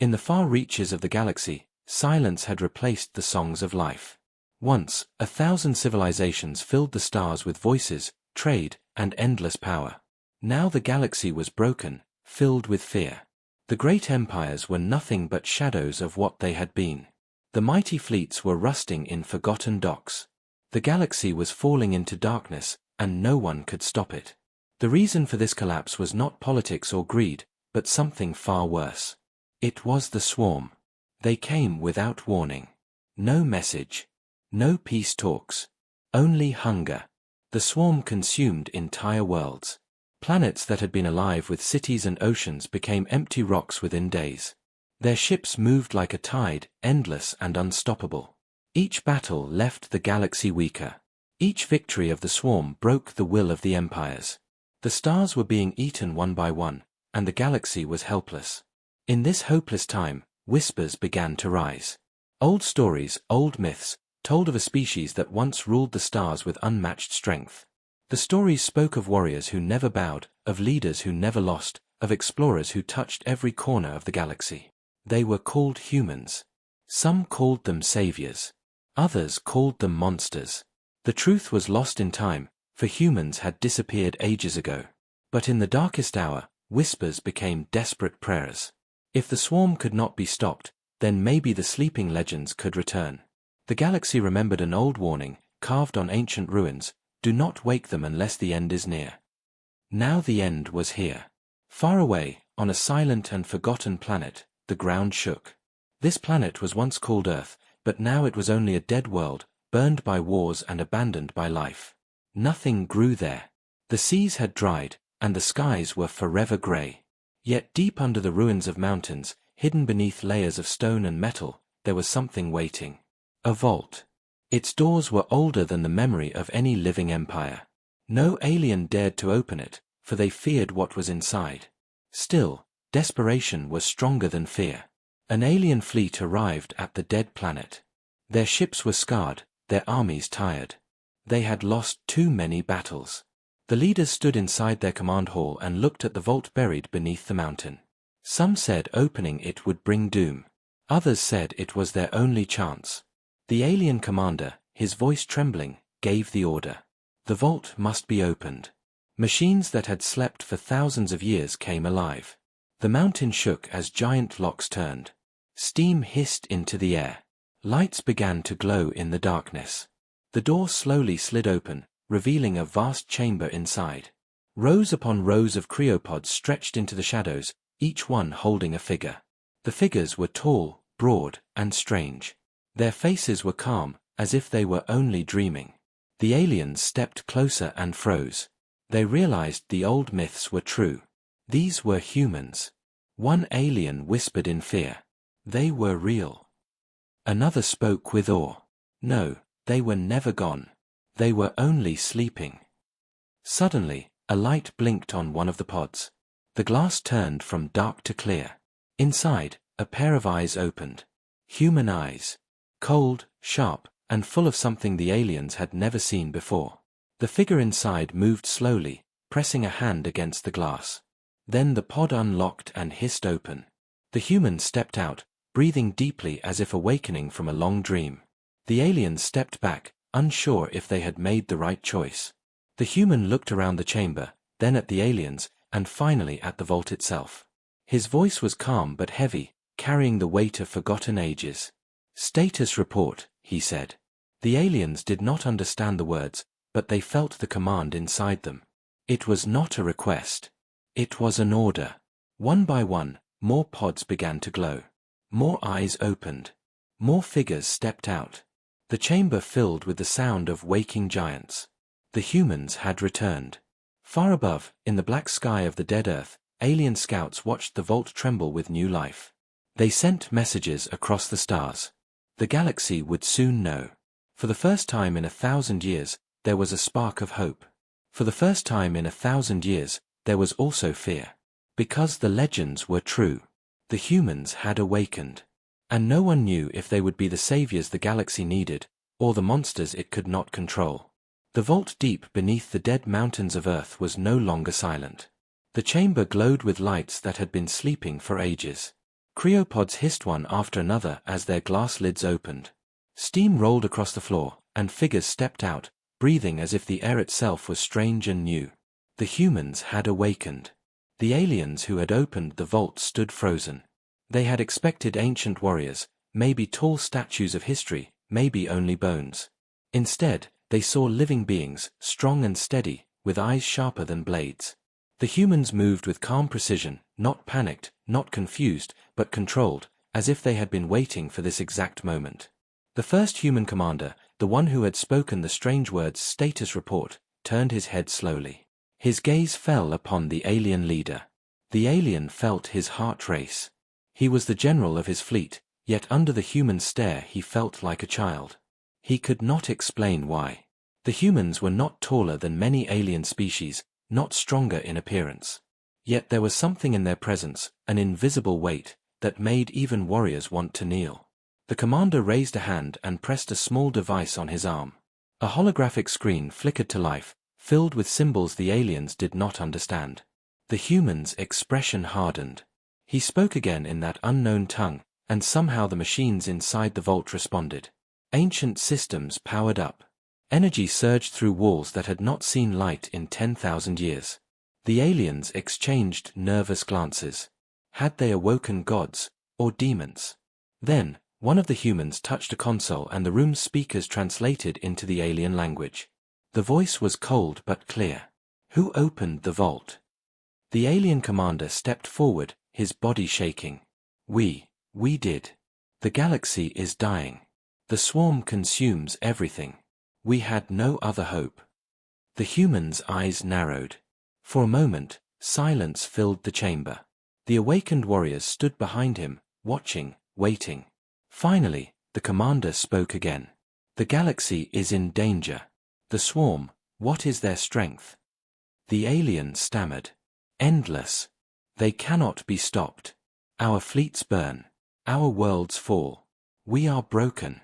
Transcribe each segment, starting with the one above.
In the far reaches of the galaxy, silence had replaced the songs of life. Once, 1,000 civilizations filled the stars with voices, trade, and endless power. Now the galaxy was broken, filled with fear. The great empires were nothing but shadows of what they had been. The mighty fleets were rusting in forgotten docks. The galaxy was falling into darkness, and no one could stop it. The reason for this collapse was not politics or greed, but something far worse. It was the swarm. They came without warning. No message. No peace talks. Only hunger. The swarm consumed entire worlds. Planets that had been alive with cities and oceans became empty rocks within days. Their ships moved like a tide, endless and unstoppable. Each battle left the galaxy weaker. Each victory of the swarm broke the will of the empires. The stars were being eaten one by one, and the galaxy was helpless. In this hopeless time, whispers began to rise. Old stories, old myths, told of a species that once ruled the stars with unmatched strength. The stories spoke of warriors who never bowed, of leaders who never lost, of explorers who touched every corner of the galaxy. They were called humans. Some called them saviors. Others called them monsters. The truth was lost in time, for humans had disappeared ages ago. But in the darkest hour, whispers became desperate prayers. If the swarm could not be stopped, then maybe the sleeping legends could return. The galaxy remembered an old warning, carved on ancient ruins: do not wake them unless the end is near. Now the end was here. Far away, on a silent and forgotten planet, the ground shook. This planet was once called Earth, but now it was only a dead world, burned by wars and abandoned by life. Nothing grew there. The seas had dried, and the skies were forever gray. Yet deep under the ruins of mountains, hidden beneath layers of stone and metal, there was something waiting. A vault. Its doors were older than the memory of any living empire. No alien dared to open it, for they feared what was inside. Still, desperation was stronger than fear. An alien fleet arrived at the dead planet. Their ships were scarred, their armies tired. They had lost too many battles. The leaders stood inside their command hall and looked at the vault buried beneath the mountain. Some said opening it would bring doom. Others said it was their only chance. The alien commander, his voice trembling, gave the order. The vault must be opened. Machines that had slept for thousands of years came alive. The mountain shook as giant locks turned. Steam hissed into the air. Lights began to glow in the darkness. The door slowly slid open, revealing a vast chamber inside. Rows upon rows of cryopods stretched into the shadows, each one holding a figure. The figures were tall, broad, and strange. Their faces were calm, as if they were only dreaming. The aliens stepped closer and froze. They realized the old myths were true. These were humans. One alien whispered in fear. They were real. Another spoke with awe. No, they were never gone. They were only sleeping. Suddenly, a light blinked on one of the pods. The glass turned from dark to clear. Inside, a pair of eyes opened. Human eyes. Cold, sharp, and full of something the aliens had never seen before. The figure inside moved slowly, pressing a hand against the glass. Then the pod unlocked and hissed open. The human stepped out, breathing deeply as if awakening from a long dream. The aliens stepped back, unsure if they had made the right choice. The human looked around the chamber, then at the aliens, and finally at the vault itself. His voice was calm but heavy, carrying the weight of forgotten ages. "Status report," he said. The aliens did not understand the words, but they felt the command inside them. It was not a request. It was an order. One by one, more pods began to glow. More eyes opened. More figures stepped out. The chamber filled with the sound of waking giants. The humans had returned. Far above, in the black sky of the dead Earth, alien scouts watched the vault tremble with new life. They sent messages across the stars. The galaxy would soon know. For the first time in 1,000 years, there was a spark of hope. For the first time in 1,000 years, there was also fear. Because the legends were true. The humans had awakened. And no one knew if they would be the saviors the galaxy needed, or the monsters it could not control. The vault deep beneath the dead mountains of Earth was no longer silent. The chamber glowed with lights that had been sleeping for ages. Cryopods hissed one after another as their glass lids opened. Steam rolled across the floor, and figures stepped out, breathing as if the air itself was strange and new. The humans had awakened. The aliens who had opened the vault stood frozen. They had expected ancient warriors, maybe tall statues of history, maybe only bones. Instead, they saw living beings, strong and steady, with eyes sharper than blades. The humans moved with calm precision, not panicked, not confused, but controlled, as if they had been waiting for this exact moment. The first human commander, the one who had spoken the strange words "status report," turned his head slowly. His gaze fell upon the alien leader. The alien felt his heart race. He was the general of his fleet, yet under the human stare he felt like a child. He could not explain why. The humans were not taller than many alien species, not stronger in appearance. Yet there was something in their presence, an invisible weight, that made even warriors want to kneel. The commander raised a hand and pressed a small device on his arm. A holographic screen flickered to life, filled with symbols the aliens did not understand. The human's expression hardened. He spoke again in that unknown tongue, and somehow the machines inside the vault responded. Ancient systems powered up. Energy surged through walls that had not seen light in 10,000 years. The aliens exchanged nervous glances. Had they awoken gods, or demons? Then, one of the humans touched a console and the room's speakers translated into the alien language. The voice was cold but clear. Who opened the vault? The alien commander stepped forward, his body shaking. We did. The galaxy is dying. The swarm consumes everything. We had no other hope. The human's eyes narrowed. For a moment, silence filled the chamber. The awakened warriors stood behind him, watching, waiting. Finally, the commander spoke again. The galaxy is in danger. The swarm, what is their strength? The alien stammered. Endless. They cannot be stopped. Our fleets burn. Our worlds fall. We are broken.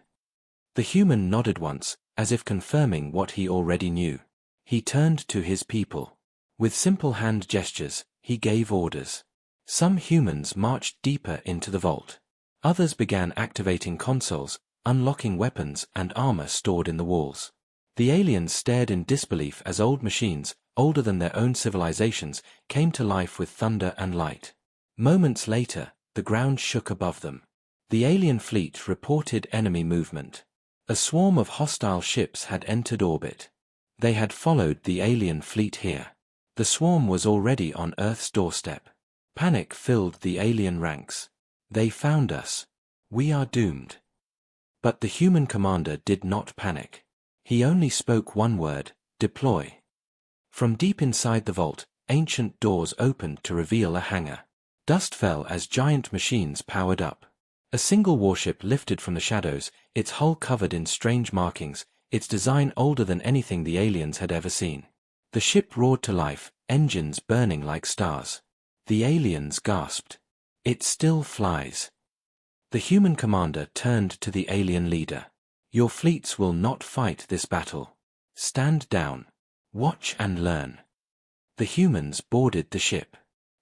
The human nodded once, as if confirming what he already knew. He turned to his people. With simple hand gestures, he gave orders. Some humans marched deeper into the vault. Others began activating consoles, unlocking weapons and armor stored in the walls. The aliens stared in disbelief as old machines, older than their own civilizations, came to life with thunder and light. Moments later, the ground shook above them. The alien fleet reported enemy movement. A swarm of hostile ships had entered orbit. They had followed the alien fleet here. The swarm was already on Earth's doorstep. Panic filled the alien ranks. They found us. We are doomed. But the human commander did not panic. He only spoke one word: deploy. From deep inside the vault, ancient doors opened to reveal a hangar. Dust fell as giant machines powered up. A single warship lifted from the shadows, its hull covered in strange markings, its design older than anything the aliens had ever seen. The ship roared to life, engines burning like stars. The aliens gasped. It still flies. The human commander turned to the alien leader. Your fleets will not fight this battle. Stand down. Watch and learn. The humans boarded the ship.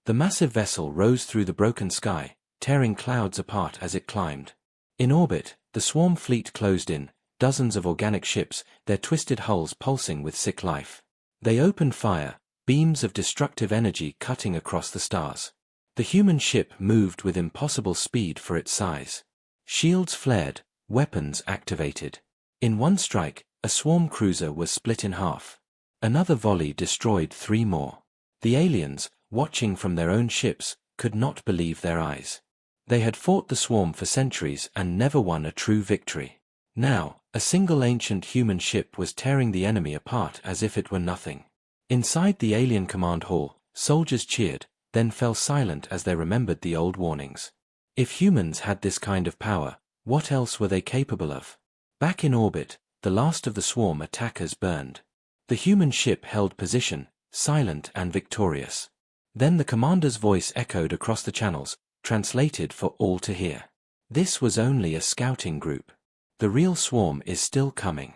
The massive vessel rose through the broken sky, tearing clouds apart as it climbed. In orbit, the swarm fleet closed in, dozens of organic ships, their twisted hulls pulsing with sick life. They opened fire, beams of destructive energy cutting across the stars. The human ship moved with impossible speed for its size. Shields flared, weapons activated. In one strike, a swarm cruiser was split in half. Another volley destroyed 3 more. The aliens, watching from their own ships, could not believe their eyes. They had fought the swarm for centuries and never won a true victory. Now, a single ancient human ship was tearing the enemy apart as if it were nothing. Inside the alien command hall, soldiers cheered, then fell silent as they remembered the old warnings. If humans had this kind of power, what else were they capable of? Back in orbit, the last of the swarm attackers burned. The human ship held position, silent and victorious. Then the commander's voice echoed across the channels, translated for all to hear. This was only a scouting group. The real swarm is still coming.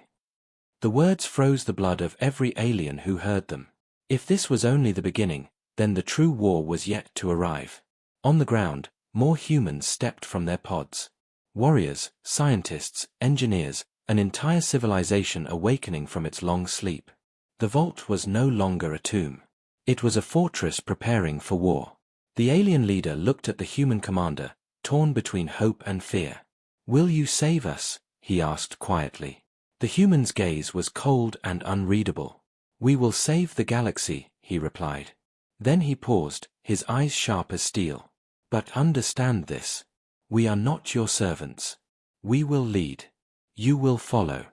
The words froze the blood of every alien who heard them. If this was only the beginning, then the true war was yet to arrive. On the ground, More humans stepped from their pods. Warriors, scientists, engineers, an entire civilization awakening from its long sleep. The vault was no longer a tomb. It was a fortress preparing for war. The alien leader looked at the human commander, torn between hope and fear. "Will you save us?" he asked quietly. The human's gaze was cold and unreadable. "We will save the galaxy," he replied. Then he paused, his eyes sharp as steel. "But understand this. We are not your servants. We will lead. You will follow."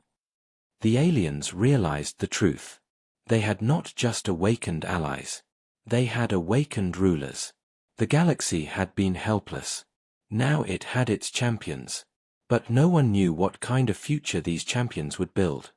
The aliens realized the truth. They had not just awakened allies. They had awakened rulers. The galaxy had been helpless. Now it had its champions. But no one knew what kind of future these champions would build.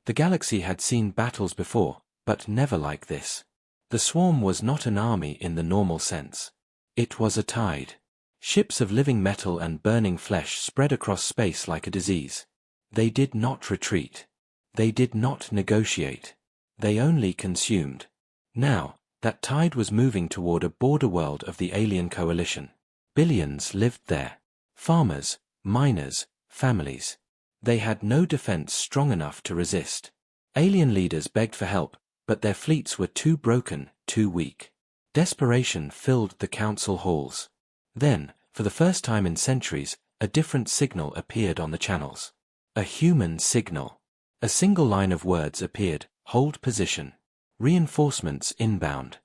The galaxy had seen battles before, but never like this. The swarm was not an army in the normal sense. It was a tide. Ships of living metal and burning flesh spread across space like a disease. They did not retreat. They did not negotiate. They only consumed. Now, that tide was moving toward a border world of the alien coalition. Billions lived there. Farmers, miners, families. They had no defense strong enough to resist. Alien leaders begged for help, but their fleets were too broken, too weak. Desperation filled the council halls. Then, for the first time in centuries, a different signal appeared on the channels. A human signal. A single line of words appeared: "Hold position. Reinforcements inbound."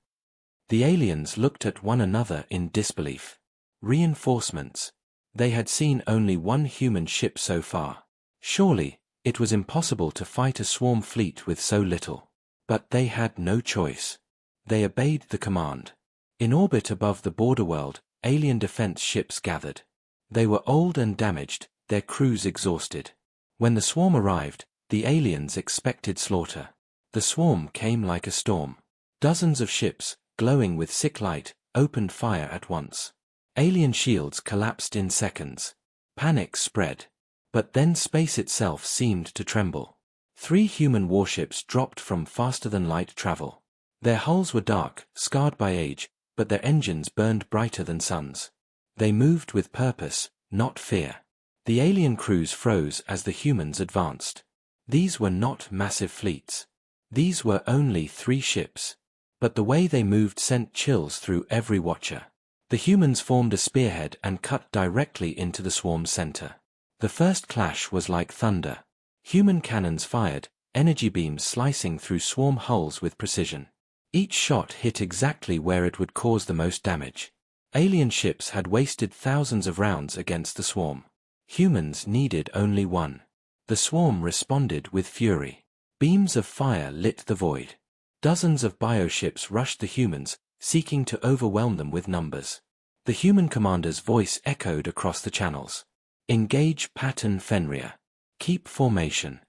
The aliens looked at one another in disbelief. Reinforcements. They had seen only one human ship so far. Surely, it was impossible to fight a swarm fleet with so little. But they had no choice. They obeyed the command. In orbit above the border world, alien defense ships gathered. They were old and damaged, their crews exhausted. When the swarm arrived, the aliens expected slaughter. The swarm came like a storm. Dozens of ships, glowing with sick light, opened fire at once. Alien shields collapsed in seconds. Panic spread. But then space itself seemed to tremble. 3 human warships dropped from faster-than-light travel. Their hulls were dark, scarred by age, but their engines burned brighter than suns. They moved with purpose, not fear. The alien crews froze as the humans advanced. These were not massive fleets. These were only 3 ships. But the way they moved sent chills through every watcher. The humans formed a spearhead and cut directly into the swarm's center. The first clash was like thunder. Human cannons fired, energy beams slicing through swarm hulls with precision. Each shot hit exactly where it would cause the most damage. Alien ships had wasted thousands of rounds against the swarm. Humans needed only one. The swarm responded with fury. Beams of fire lit the void. Dozens of bioships rushed the humans, seeking to overwhelm them with numbers. The human commander's voice echoed across the channels. "Engage Pattern Fenrir. Keep formation."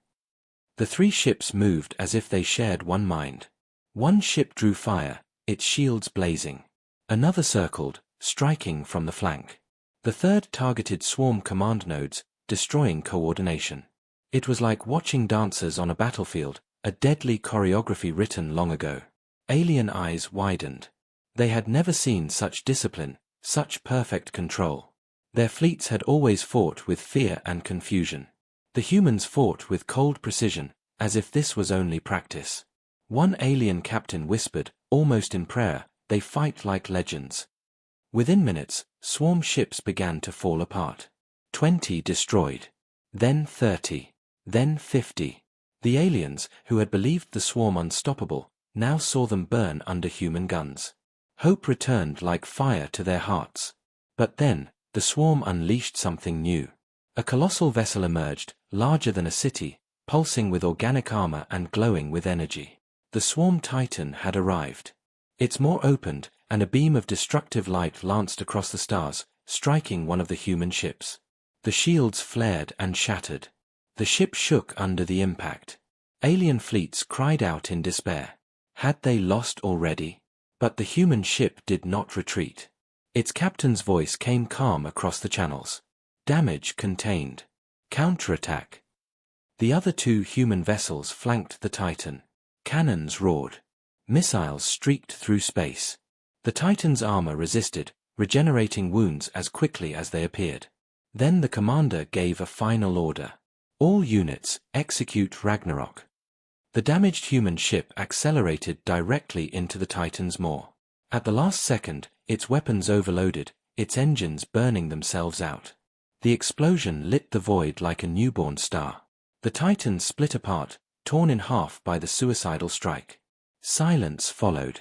The 3 ships moved as if they shared one mind. One ship drew fire, its shields blazing. Another circled, striking from the flank. The third targeted swarm command nodes, destroying coordination. It was like watching dancers on a battlefield, a deadly choreography written long ago. Alien eyes widened. They had never seen such discipline, such perfect control. Their fleets had always fought with fear and confusion. The humans fought with cold precision, as if this was only practice. One alien captain whispered, almost in prayer, "They fight like legends." Within minutes, swarm ships began to fall apart. 20 destroyed. Then 30. Then 50. The aliens, who had believed the swarm unstoppable, now saw them burn under human guns. Hope returned like fire to their hearts. But then, the swarm unleashed something new. A colossal vessel emerged, larger than a city, pulsing with organic armor and glowing with energy. The swarm titan had arrived. Its maw opened, and a beam of destructive light lanced across the stars, striking one of the human ships. The shields flared and shattered. The ship shook under the impact. Alien fleets cried out in despair. Had they lost already? But the human ship did not retreat. Its captain's voice came calm across the channels. Damage contained. Counterattack. The other 2 human vessels flanked the Titan. Cannons roared. Missiles streaked through space. The Titan's armor resisted, regenerating wounds as quickly as they appeared. Then the commander gave a final order. All units, execute Ragnarok. The damaged human ship accelerated directly into the Titan's maw. At the last second, its weapons overloaded, its engines burning themselves out. The explosion lit the void like a newborn star. The Titan split apart, torn in half by the suicidal strike. Silence followed.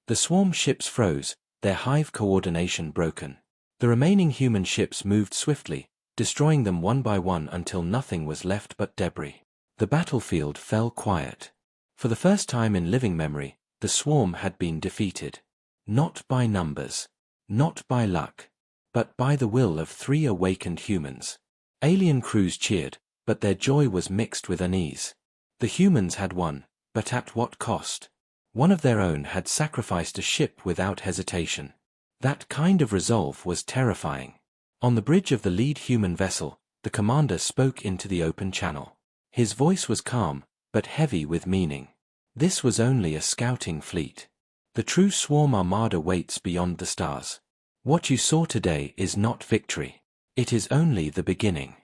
The swarm ships froze, their hive coordination broken. The remaining human ships moved swiftly, destroying them one by one until nothing was left but debris. The battlefield fell quiet. For the first time in living memory, the swarm had been defeated. Not by numbers. Not by luck. But by the will of 3 awakened humans. Alien crews cheered, but their joy was mixed with unease. The humans had won, but at what cost? One of their own had sacrificed a ship without hesitation. That kind of resolve was terrifying. On the bridge of the lead human vessel, the commander spoke into the open channel. His voice was calm, but heavy with meaning. This was only a scouting fleet. The true swarm armada waits beyond the stars. What you saw today is not victory. It is only the beginning.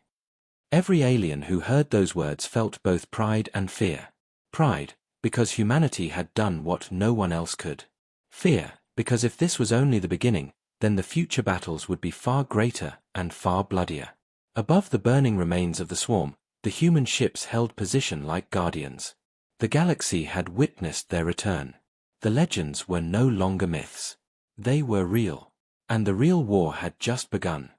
Every alien who heard those words felt both pride and fear. Pride, because humanity had done what no one else could. Fear, because if this was only the beginning, then the future battles would be far greater and far bloodier. Above the burning remains of the swarm, the human ships held position like guardians. The galaxy had witnessed their return. The legends were no longer myths. They were real. And the real war had just begun.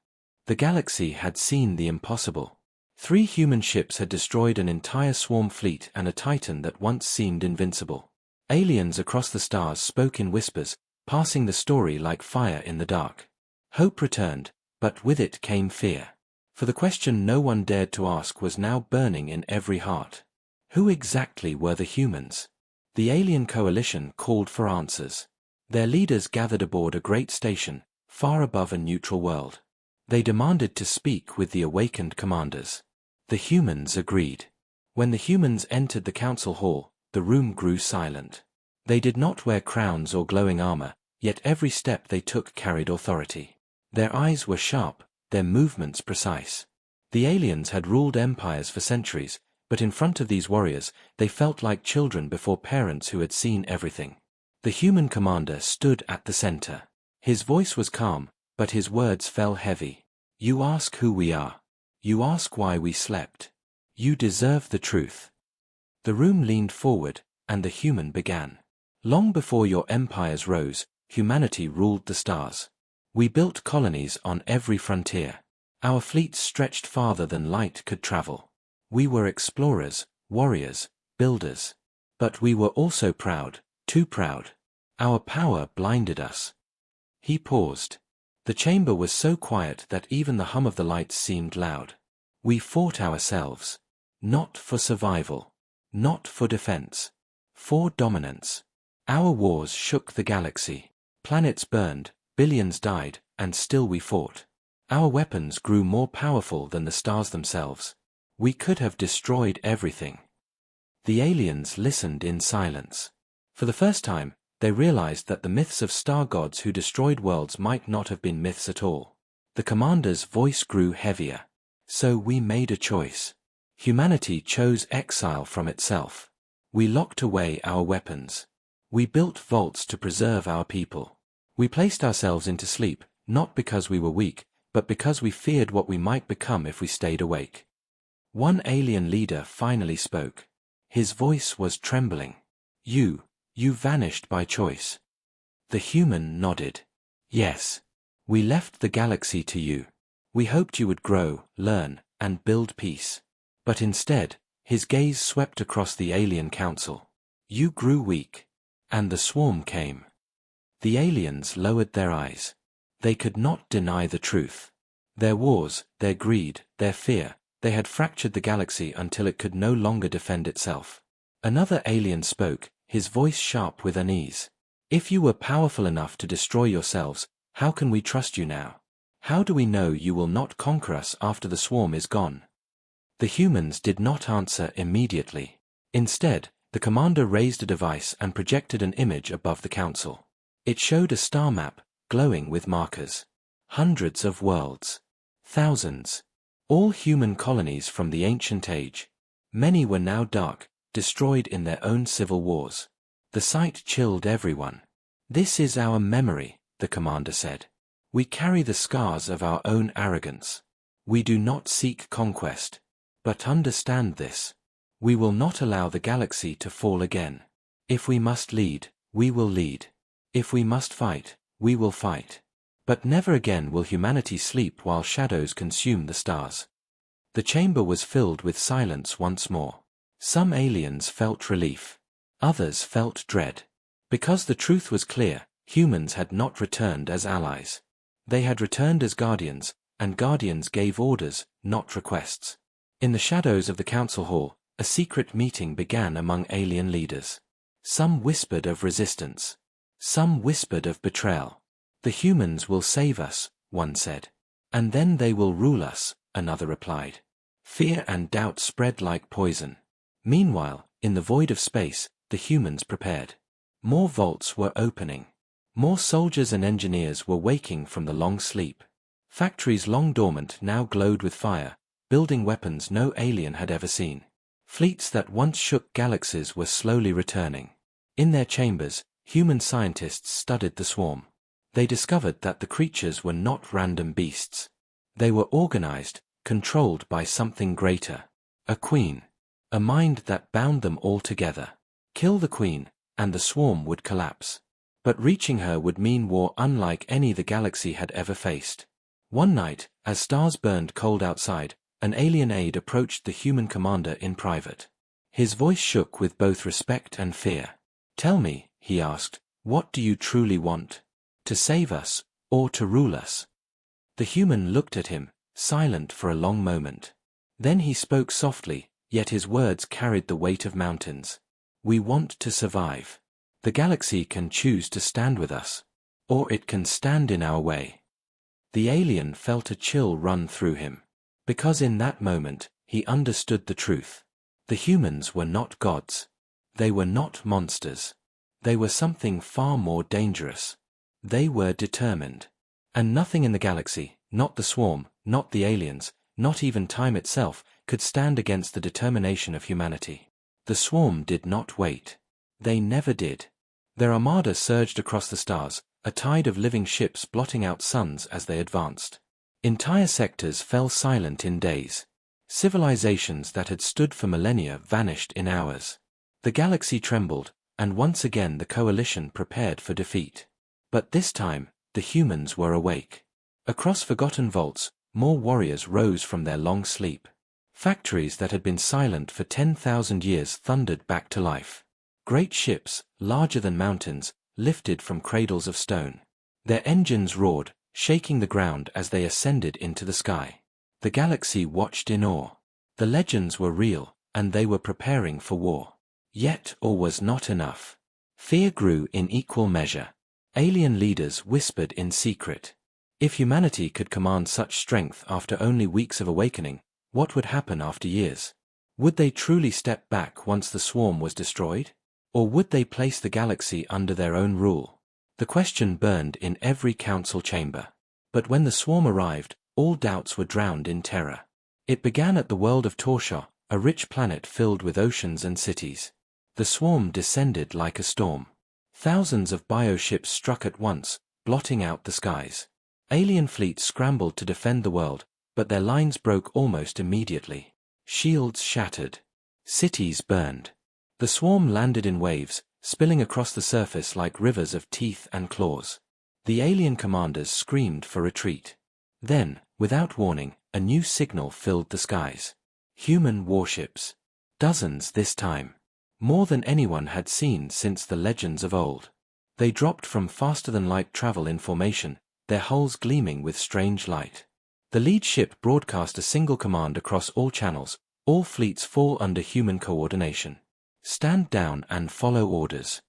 The galaxy had seen the impossible. 3 human ships had destroyed an entire swarm fleet and a Titan that once seemed invincible. Aliens across the stars spoke in whispers, passing the story like fire in the dark. Hope returned, but with it came fear. For the question no one dared to ask was now burning in every heart. Who exactly were the humans? The alien coalition called for answers. Their leaders gathered aboard a great station, far above a neutral world. They demanded to speak with the awakened commanders. The humans agreed. When the humans entered the council hall, the room grew silent. They did not wear crowns or glowing armor, yet every step they took carried authority. Their eyes were sharp, their movements precise. The aliens had ruled empires for centuries, but in front of these warriors, they felt like children before parents who had seen everything. The human commander stood at the center. His voice was calm, but his words fell heavy. You ask who we are. You ask why we slept. You deserve the truth. The room leaned forward, and the human began. Long before your empires rose, humanity ruled the stars. We built colonies on every frontier. Our fleets stretched farther than light could travel. We were explorers, warriors, builders. But we were also proud, too proud. Our power blinded us. He paused. The chamber was so quiet that even the hum of the lights seemed loud. We fought ourselves. Not for survival. Not for defense. For dominance. Our wars shook the galaxy. Planets burned, billions died, and still we fought. Our weapons grew more powerful than the stars themselves. We could have destroyed everything. The aliens listened in silence. For the first time, they realized that the myths of star gods who destroyed worlds might not have been myths at all. The commander's voice grew heavier. So we made a choice. Humanity chose exile from itself. We locked away our weapons. We built vaults to preserve our people. We placed ourselves into sleep, not because we were weak, but because we feared what we might become if we stayed awake. One alien leader finally spoke. His voice was trembling. You vanished by choice. The human nodded. Yes. We left the galaxy to you. We hoped you would grow, learn, and build peace. But instead, his gaze swept across the alien council. You grew weak. And the swarm came. The aliens lowered their eyes. They could not deny the truth. Their wars, their greed, their fear, they had fractured the galaxy until it could no longer defend itself. Another alien spoke, his voice sharp with unease. If you were powerful enough to destroy yourselves, how can we trust you now? How do we know you will not conquer us after the swarm is gone? The humans did not answer immediately. Instead, the commander raised a device and projected an image above the council. It showed a star map, glowing with markers. Hundreds of worlds. Thousands. All human colonies from the ancient age. Many were now dark, destroyed in their own civil wars. The sight chilled everyone. "This is our memory," the commander said. "We carry the scars of our own arrogance. We do not seek conquest. But understand this. We will not allow the galaxy to fall again. If we must lead, we will lead. If we must fight, we will fight. But never again will humanity sleep while shadows consume the stars." The chamber was filled with silence once more. Some aliens felt relief. Others felt dread. Because the truth was clear, humans had not returned as allies. They had returned as guardians, and guardians gave orders, not requests. In the shadows of the council hall, a secret meeting began among alien leaders. Some whispered of resistance. Some whispered of betrayal. "The humans will save us," one said. "And then they will rule us," another replied. Fear and doubt spread like poison. Meanwhile, in the void of space, the humans prepared. More vaults were opening. More soldiers and engineers were waking from the long sleep. Factories long dormant now glowed with fire, building weapons no alien had ever seen. Fleets that once shook galaxies were slowly returning. In their chambers, human scientists studied the swarm. They discovered that the creatures were not random beasts. They were organized, controlled by something greater. A queen. A mind that bound them all together. Kill the queen, and the swarm would collapse. But reaching her would mean war unlike any the galaxy had ever faced. One night, as stars burned cold outside, an alien aide approached the human commander in private. His voice shook with both respect and fear. "Tell me," he asked, "what do you truly want? To save us, or to rule us?" The human looked at him, silent for a long moment. Then he spoke softly, yet his words carried the weight of mountains. "We want to survive. The galaxy can choose to stand with us, or it can stand in our way." The alien felt a chill run through him. Because in that moment, he understood the truth. The humans were not gods. They were not monsters. They were something far more dangerous. They were determined. And nothing in the galaxy, not the swarm, not the aliens, not even time itself, could stand against the determination of humanity. The swarm did not wait. They never did. Their armada surged across the stars, a tide of living ships blotting out suns as they advanced. Entire sectors fell silent in days. Civilizations that had stood for millennia vanished in hours. The galaxy trembled, and once again the coalition prepared for defeat. But this time, the humans were awake. Across forgotten vaults, more warriors rose from their long sleep. Factories that had been silent for 10,000 years thundered back to life. Great ships, larger than mountains, lifted from cradles of stone. Their engines roared, shaking the ground as they ascended into the sky. The galaxy watched in awe. The legends were real, and they were preparing for war. Yet all was not enough. Fear grew in equal measure. Alien leaders whispered in secret. If humanity could command such strength after only weeks of awakening, what would happen after years? Would they truly step back once the swarm was destroyed? Or would they place the galaxy under their own rule? The question burned in every council chamber. But when the swarm arrived, all doubts were drowned in terror. It began at the world of Torsha, a rich planet filled with oceans and cities. The swarm descended like a storm. Thousands of bioships struck at once, blotting out the skies. Alien fleets scrambled to defend the world, but their lines broke almost immediately. Shields shattered. Cities burned. The swarm landed in waves, spilling across the surface like rivers of teeth and claws. The alien commanders screamed for retreat. Then, without warning, a new signal filled the skies. Human warships. Dozens this time. More than anyone had seen since the legends of old. They dropped from faster-than-light travel in formation, their hulls gleaming with strange light. The lead ship broadcast a single command across all channels: all fleets fall under human coordination. Stand down and follow orders.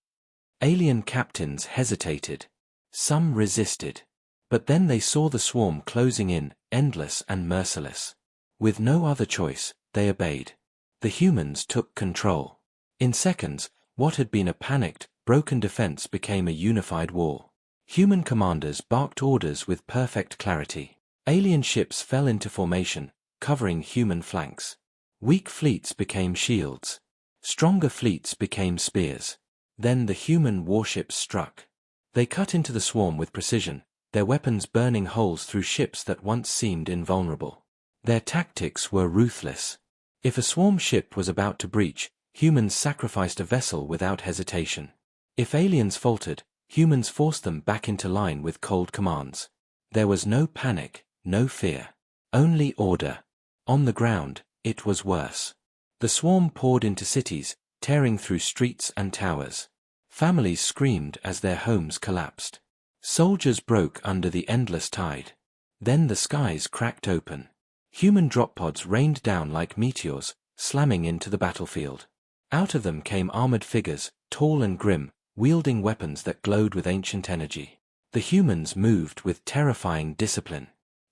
Alien captains hesitated. Some resisted. But then they saw the swarm closing in, endless and merciless. With no other choice, they obeyed. The humans took control. In seconds, what had been a panicked, broken defense became a unified wall. Human commanders barked orders with perfect clarity. Alien ships fell into formation, covering human flanks. Weak fleets became shields. Stronger fleets became spears. Then the human warships struck. They cut into the swarm with precision, their weapons burning holes through ships that once seemed invulnerable. Their tactics were ruthless. If a swarm ship was about to breach, humans sacrificed a vessel without hesitation. If aliens faltered, humans forced them back into line with cold commands. There was no panic, no fear. Only order. On the ground, it was worse. The swarm poured into cities, tearing through streets and towers. Families screamed as their homes collapsed. Soldiers broke under the endless tide. Then the skies cracked open. Human drop pods rained down like meteors, slamming into the battlefield. Out of them came armored figures, tall and grim, wielding weapons that glowed with ancient energy. The humans moved with terrifying discipline.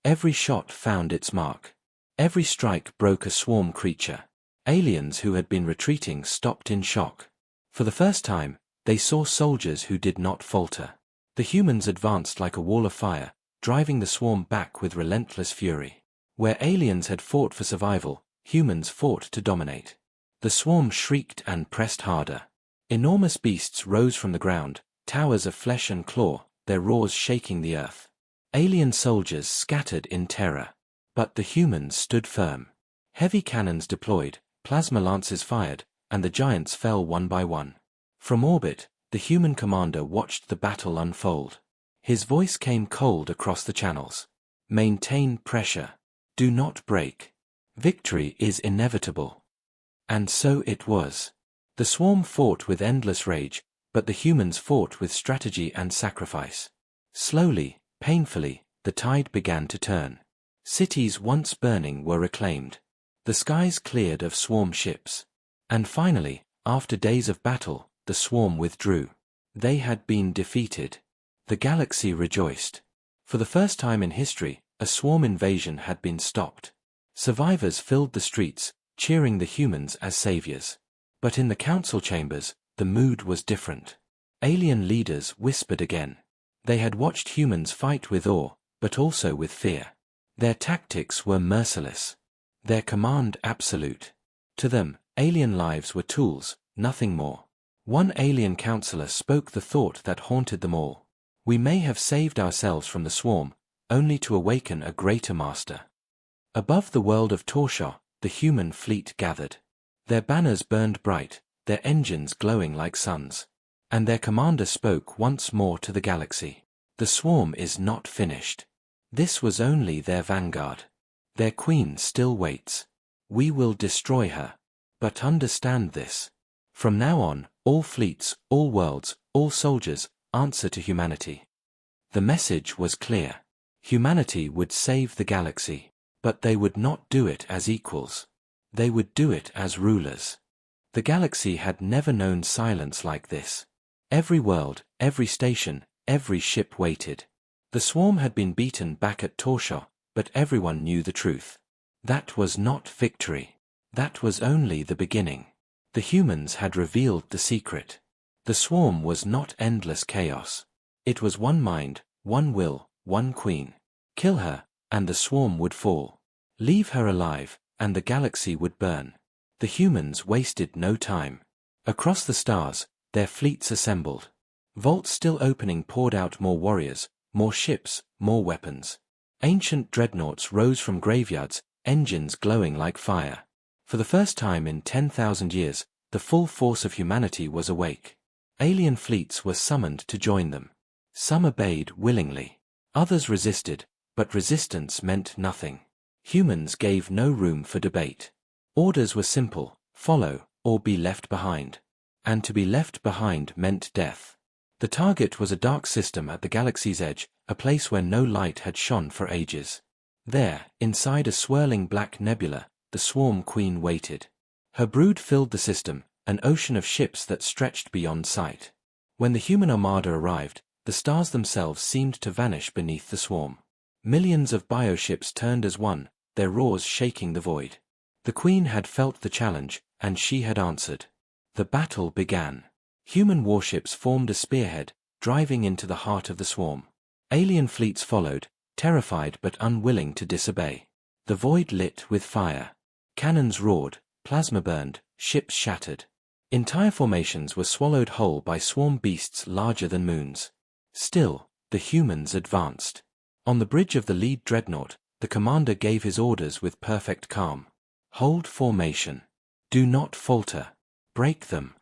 Every shot found its mark. Every strike broke a swarm creature. Aliens who had been retreating stopped in shock. For the first time, they saw soldiers who did not falter. The humans advanced like a wall of fire, driving the swarm back with relentless fury. Where aliens had fought for survival, humans fought to dominate. The swarm shrieked and pressed harder. Enormous beasts rose from the ground, towers of flesh and claw, their roars shaking the earth. Alien soldiers scattered in terror. But the humans stood firm. Heavy cannons deployed, plasma lances fired, and the giants fell one by one. From orbit, the human commander watched the battle unfold. His voice came cold across the channels. Maintain pressure. Do not break. Victory is inevitable. And so it was. The swarm fought with endless rage, but the humans fought with strategy and sacrifice. Slowly, painfully, the tide began to turn. Cities once burning were reclaimed. The skies cleared of swarm ships. And finally, after days of battle, the swarm withdrew. They had been defeated. The galaxy rejoiced. For the first time in history, a swarm invasion had been stopped. Survivors filled the streets, cheering the humans as saviors. But in the council chambers, the mood was different. Alien leaders whispered again. They had watched humans fight with awe, but also with fear. Their tactics were merciless. Their command absolute. To them, alien lives were tools, nothing more. One alien counselor spoke the thought that haunted them all. We may have saved ourselves from the swarm, only to awaken a greater master. Above the world of Torsha, the human fleet gathered. Their banners burned bright, their engines glowing like suns. And their commander spoke once more to the galaxy. The swarm is not finished. This was only their vanguard. Their queen still waits. We will destroy her. But understand this. From now on, all fleets, all worlds, all soldiers, answer to humanity. The message was clear. Humanity would save the galaxy. But they would not do it as equals. They would do it as rulers. The galaxy had never known silence like this. Every world, every station, every ship waited. The swarm had been beaten back at Torsha, but everyone knew the truth. That was not victory. That was only the beginning. The humans had revealed the secret. The swarm was not endless chaos. It was one mind, one will, one queen. Kill her, and the swarm would fall. Leave her alive, and the galaxy would burn. The humans wasted no time. Across the stars, their fleets assembled. Vaults still opening poured out more warriors, more ships, more weapons. Ancient dreadnoughts rose from graveyards, engines glowing like fire. For the first time in 10,000 years, the full force of humanity was awake. Alien fleets were summoned to join them. Some obeyed willingly. Others resisted, but resistance meant nothing. Humans gave no room for debate. Orders were simple: follow, or be left behind. And to be left behind meant death. The target was a dark system at the galaxy's edge, a place where no light had shone for ages. There, inside a swirling black nebula, the swarm queen waited. Her brood filled the system, an ocean of ships that stretched beyond sight. When the human armada arrived, the stars themselves seemed to vanish beneath the swarm. Millions of bioships turned as one, their roars shaking the void. The queen had felt the challenge, and she had answered. The battle began. Human warships formed a spearhead, driving into the heart of the swarm. Alien fleets followed, terrified but unwilling to disobey. The void lit with fire. Cannons roared, plasma burned, ships shattered. Entire formations were swallowed whole by swarm beasts larger than moons. Still, the humans advanced. On the bridge of the lead dreadnought, the commander gave his orders with perfect calm. Hold formation. Do not falter. Break them.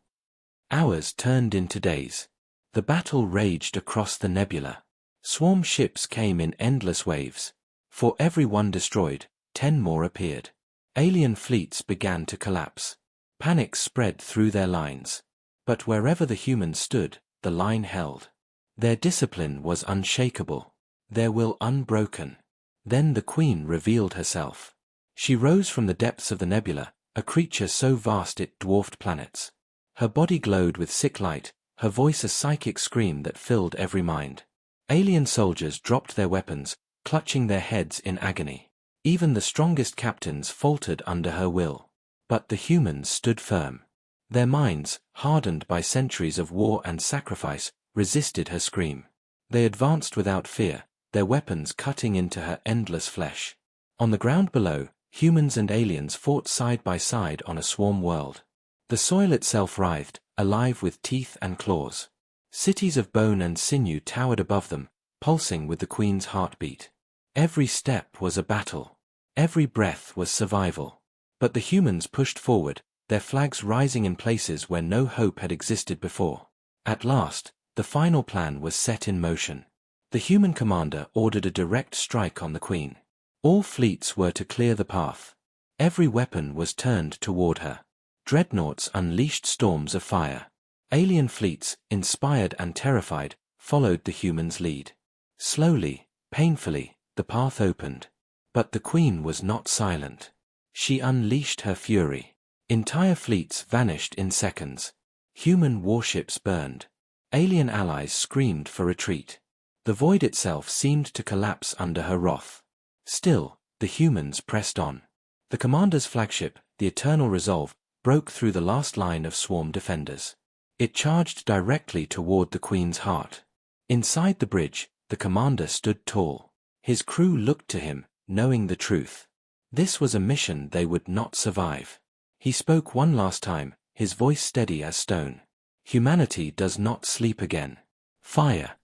Hours turned into days. The battle raged across the nebula. Swarm ships came in endless waves. For every one destroyed, 10 more appeared. Alien fleets began to collapse. Panic spread through their lines. But wherever the humans stood, the line held. Their discipline was unshakable. Their will unbroken. Then the Queen revealed herself. She rose from the depths of the nebula, a creature so vast it dwarfed planets. Her body glowed with sick light, her voice a psychic scream that filled every mind. Alien soldiers dropped their weapons, clutching their heads in agony. Even the strongest captains faltered under her will. But the humans stood firm. Their minds, hardened by centuries of war and sacrifice, resisted her scream. They advanced without fear, their weapons cutting into her endless flesh. On the ground below, humans and aliens fought side by side on a swarm world. The soil itself writhed, alive with teeth and claws. Cities of bone and sinew towered above them, pulsing with the Queen's heartbeat. Every step was a battle. Every breath was survival. But the humans pushed forward, their flags rising in places where no hope had existed before. At last, the final plan was set in motion. The human commander ordered a direct strike on the Queen. All fleets were to clear the path. Every weapon was turned toward her. Dreadnoughts unleashed storms of fire. Alien fleets, inspired and terrified, followed the humans' lead. Slowly, painfully, the path opened. But the Queen was not silent. She unleashed her fury. Entire fleets vanished in seconds. Human warships burned. Alien allies screamed for retreat. The void itself seemed to collapse under her wrath. Still, the humans pressed on. The commander's flagship, the Eternal Resolve, broke through the last line of swarm defenders. It charged directly toward the Queen's heart. Inside the bridge, the commander stood tall. His crew looked to him, knowing the truth. This was a mission they would not survive. He spoke one last time, his voice steady as stone. Humanity does not sleep again. Fire.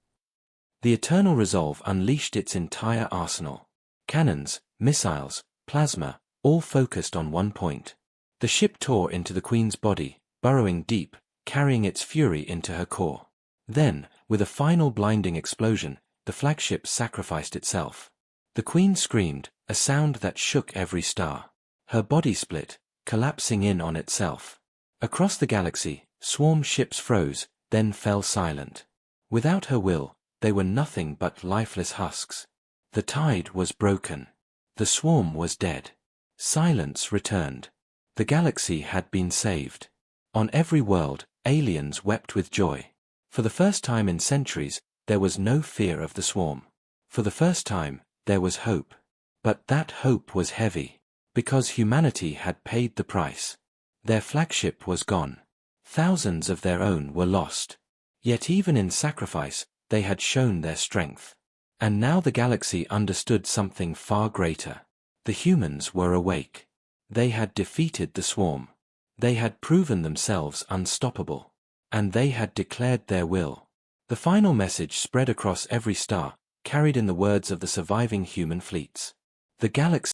The Eternal Resolve unleashed its entire arsenal. Cannons, missiles, plasma, all focused on one point. The ship tore into the Queen's body, burrowing deep, carrying its fury into her core. Then, with a final blinding explosion, the flagship sacrificed itself. The Queen screamed, a sound that shook every star. Her body split, collapsing in on itself. Across the galaxy, swarm ships froze, then fell silent. Without her will, they were nothing but lifeless husks. The tide was broken. The swarm was dead. Silence returned. The galaxy had been saved. On every world, aliens wept with joy. For the first time in centuries, there was no fear of the swarm. For the first time, there was hope. But that hope was heavy, because humanity had paid the price. Their flagship was gone. Thousands of their own were lost. Yet even in sacrifice, they had shown their strength. And now the galaxy understood something far greater. The humans were awake. They had defeated the swarm. They had proven themselves unstoppable. And they had declared their will. The final message spread across every star, carried in the words of the surviving human fleets. The galaxy